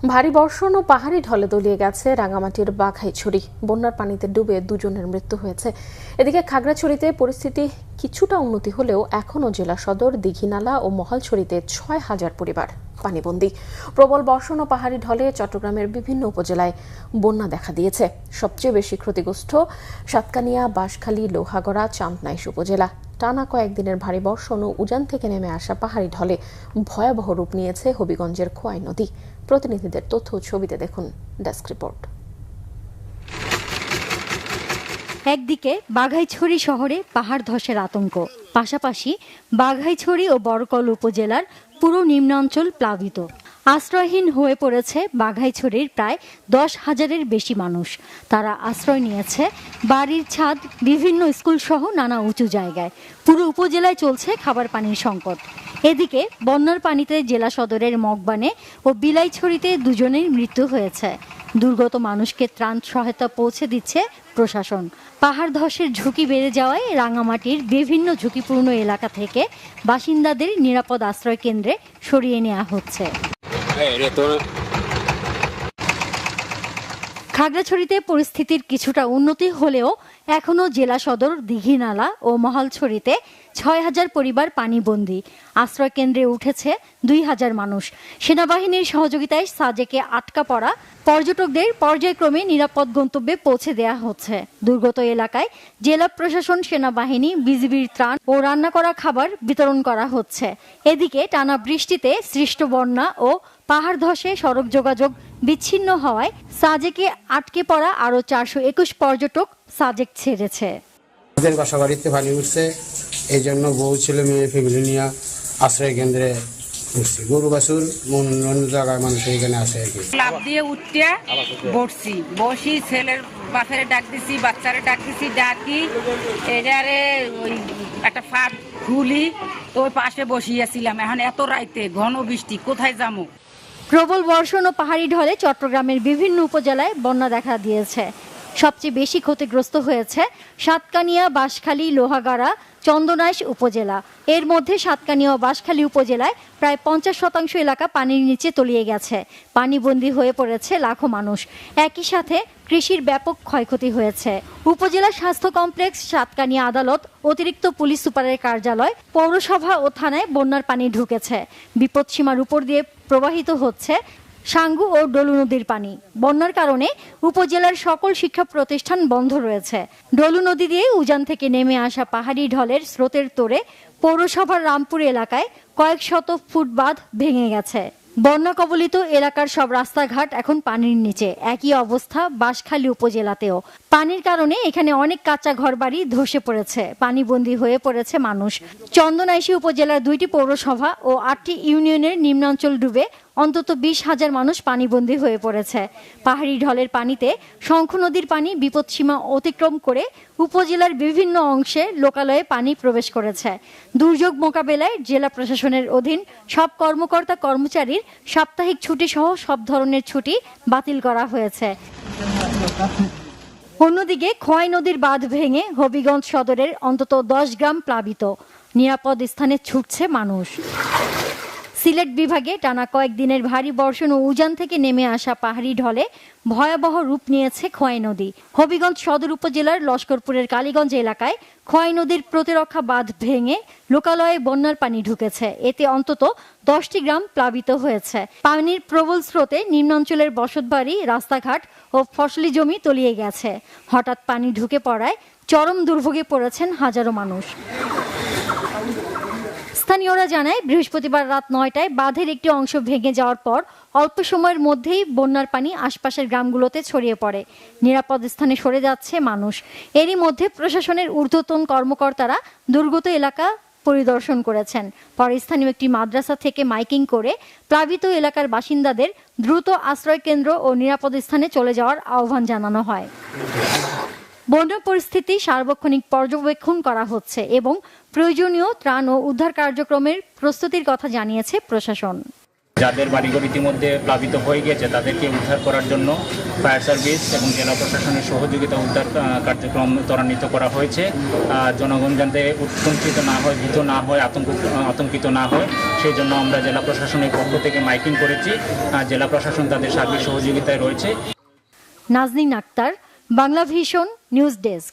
ভারী বর্ষণ ও পাহাড়ি ঢলে তলিয়ে গেছে রাঙামাটির বাঘাইছড়ি। বন্যার পানিতে ডুবে দুজনের মৃত্যু হয়েছে। এদিকে খাগড়াছড়িতে পরিস্থিতি কিছুটা উন্নতি হলেও এখনও জেলা সদর, দীঘিনালা ও মহালছড়িতে ৬,০০০ পরিবার পানিবন্দী। প্রবল বর্ষণ ও পাহাড়ি ঢলে চট্টগ্রামের বিভিন্ন উপজেলায় বন্যা দেখা দিয়েছে। সবচেয়ে বেশি ক্ষতিগ্রস্ত সাতকানিয়া, বাঁশখালী, লোহাগড়া, চান্দনাইশ উপজেলা। টানা কয়েকদিনের ভারী বর্ষণ ও উজান থেকে নেমে আসা পাহাড়ি ঢলে ভয়াবহ রূপ নিয়েছে হবিগঞ্জের খোয়াই নদী। প্রতিনিধিদের তথ্য ও ছবিতে দেখুন ডেস্ক রিপোর্ট। একদিকে বাঘাইছড়ি শহরে পাহাড় ধসের আতঙ্ক, পাশাপাশি বাঘাইছড়ি ও বড়কল উপজেলার পুরো নিম্নাঞ্চল প্লাবিত। আশ্রয়হীন হয়ে পড়েছে বাঘাইছড়ির প্রায় 10,000-এর বেশি মানুষ। তারা আশ্রয় নিয়েছে বাড়ির ছাদ, বিভিন্ন স্কুল সহ নানা উঁচু জায়গায়। পুরো উপজেলায় চলছে খাবার পানির সংকট। এদিকে বন্যার পানিতে জেলা সদরের মগবানে ও বিলাইছড়িতে দুজনের মৃত্যু হয়েছে। দুর্গত মানুষকে ত্রাণ সহায়তা পৌঁছে দিচ্ছে প্রশাসন। পাহাড় ধসের ঝুঁকি বেড়ে যাওয়ায় রাঙামাটির বিভিন্ন ঝুঁকিপূর্ণ এলাকা থেকে বাসিন্দাদের নিরাপদ আশ্রয় কেন্দ্রে সরিয়ে নেওয়া হচ্ছে। খাগড়াছড়িতে পরিস্থিতির কিছুটা উন্নতি হলেও এখনও জেলা সদর, দীঘিনালা ও মহালছড়িতে ৬,০০০ পরিবার পানিবন্দী। আশ্রয় কেন্দ্রে উঠেছে ২,০০০ মানুষ। সেনাবাহিনীর সহযোগিতায় সাজেকে আটকা পড়া পর্যটকদের পর্যায়ক্রমে নিরাপদ গন্তব্যে পৌঁছে দেওয়া হচ্ছে। দুর্গত এলাকায় জেলা প্রশাসন, সেনাবাহিনী, বিজিবির ত্রাণ ও রান্না করা খাবার বিতরণ করা হচ্ছে। এদিকে টানা বৃষ্টিতে সৃষ্ট বন্যা ও পাহাড় ধসে সড়ক যোগাযোগ বিচ্ছিন্ন হওয়ায় সাজেকে আটকে পড়া আরও ৪২১ পর্যটক সাজেক ছেড়েছে। বাসা বাড়িতে পানি উঠছে, এই জন্য বউ ছেলে মেয়ে ফ্যামিলি নিয়ে আশ্রয় কেন্দ্রে উঠছি। গরু বাছুর অন্য জায়গায় মানুষ এখানে আসে আর কি। লাভ দিয়ে উঠতে বসি ছেলের বাপের ডাক দিছি, বাচ্চারে ডাক দিছি, ডাকি এটারে ওই একটা ফাঁক খুলি তো ওই পাশে বসিয়েছিলাম। এখন এত রাইতে ঘন বৃষ্টি, কোথায় যাবো? প্রবল বর্ষণ ও পাহাড়ি ঢলে চট্টগ্রামের বিভিন্ন উপজেলায় বন্যা দেখা দিয়েছে। সবচেয়ে বেশি ক্ষতিগ্রস্ত হয়েছে সাতকানিয়া, বাঁশখালী, লোহাগাড়া, চন্দনাইশ উপজেলা। এর মধ্যে সাতকানিয়া ও বাঁশখালী উপজেলায় প্রায় ৫০% এলাকা পানির নিচে তলিয়ে গেছে। পানিবন্দী হয়ে পড়েছে লাখো মানুষ। একই সাথে কৃষির ব্যাপক ক্ষয়ক্ষতি হয়েছে। উপজেলা স্বাস্থ্য কমপ্লেক্স, সাতকানিয়া আদালত, অতিরিক্ত পুলিশ সুপারের কার্যালয়, পৌরসভা ও থানায় বন্যার পানি ঢুকেছে। বিপদসীমার উপর দিয়ে প্রবাহিত হচ্ছে সাঙ্গু ও ডলু নদীর পানি। বন্যার কারণে উপজেলার সকল শিক্ষা প্রতিষ্ঠান বন্ধ রয়েছে। ডলু নদী দিয়ে উজান থেকে নেমে আসা পাহাড়ি ঢলের স্রোতের তোড়ে পৌরসভার রামপুর এলাকায় কয়েক শত ফুট বাঁধ ভেঙে গেছে। বন্যা কবলিত এলাকার সব রাস্তাঘাট এখন পানির নিচে। একই অবস্থা বাঁশখালী উপজেলাতেও। পানির কারণে এখানে অনেক কাঁচা ঘরবাড়ি ধসে পড়েছে। পানিবন্দী হয়ে পড়েছে মানুষ। চন্দনাইশী উপজেলার 2টি পৌরসভা ও 8টি ইউনিয়নের নিম্নাঞ্চল ডুবে অন্তত 20,000 মানুষ পানিবন্দী হয়ে পড়েছে। পাহাড়ি ঢলের পানিতে শঙ্খ নদীর পানি বিপদসীমা অতিক্রম করে উপজেলার বিভিন্ন অংশে লোকালয়ে পানি প্রবেশ করেছে। দুর্যোগ মোকাবেলায় জেলা প্রশাসনের অধীন সব কর্মকর্তা কর্মচারীর সাপ্তাহিক ছুটি সহ সব ধরনের ছুটি বাতিল করা হয়েছে। অন্যদিকে খোয়াই নদীর বাঁধ ভেঙে হবিগঞ্জ সদরের অন্তত 10 গ্রাম প্লাবিত। নিরাপদ স্থানে ছুটছে মানুষ। সিলেট বিভাগে টানা কয়েকদিনের ভারী বর্ষণ ও উজান থেকে নেমে আসা পাহাড়ি ঢলে ভয়াবহ রূপ নিয়েছে খোয়াই নদী। হবিগঞ্জ সদর উপজেলার লস্করপুরের কালীগঞ্জ এলাকায় খোয়াই নদীর প্রতিরক্ষা বাঁধ ভেঙে লোকালয়ে বন্যার পানি ঢুকেছে। এতে অন্তত 10টি গ্রাম প্লাবিত হয়েছে। পানির প্রবল স্রোতে নিম্নাঞ্চলের বসতবাড়ি, রাস্তাঘাট ও ফসলি জমি তলিয়ে গেছে। হঠাৎ পানি ঢুকে পড়ায় চরম দুর্ভোগে পড়েছেন হাজারো মানুষ। স্থানীয়রা জানায়, বৃহস্পতিবার রাত 9টায় বাঁধের একটি অংশ ভেঙে যাওয়ার পর অল্প সময়ের মধ্যেই বন্যার পানি আশপাশের গ্রামগুলোতে ছড়িয়ে পড়ে। নিরাপদ স্থানে সরে যাচ্ছে মানুষ। এরই মধ্যে প্রশাসনের ঊর্ধ্বতন কর্মকর্তারা দুর্গত এলাকা পরিদর্শন করেছেন। পরে স্থানীয় একটি মাদ্রাসা থেকে মাইকিং করে প্লাবিত এলাকার বাসিন্দাদের দ্রুত আশ্রয় কেন্দ্র ও নিরাপদ স্থানে চলে যাওয়ার আহ্বান জানানো হয়। বন্যা পরিস্থিতি সার্বক্ষণিক পর্যবেক্ষণ করা হচ্ছে এবং প্রয়োজনীয় ত্রাণ ও উদ্ধার কার্যক্রমের প্রস্তুতির কথা জানিয়েছে প্রশাসন। যাদের বাড়িঘর ইতিমধ্যে প্লাবিত হয়ে গেছে তাদেরকে উদ্ধার করার জন্য ফায়ার সার্ভিস এবং জেলা প্রশাসনের সহযোগিতা উদ্ধার কার্যক্রম ত্বরান্বিত করা হয়েছে। জনগণ যাতে উৎকণ্ঠিত না হয়, ভীত না হয়, আতঙ্কিত না হয় সেই জন্য আমরা জেলা প্রশাসনের পক্ষ থেকে মাইকিং করেছি। জেলা প্রশাসন তাদের সার্বিক সহযোগিতায় রয়েছে। Nazneen Akter, Bangla vision news desk.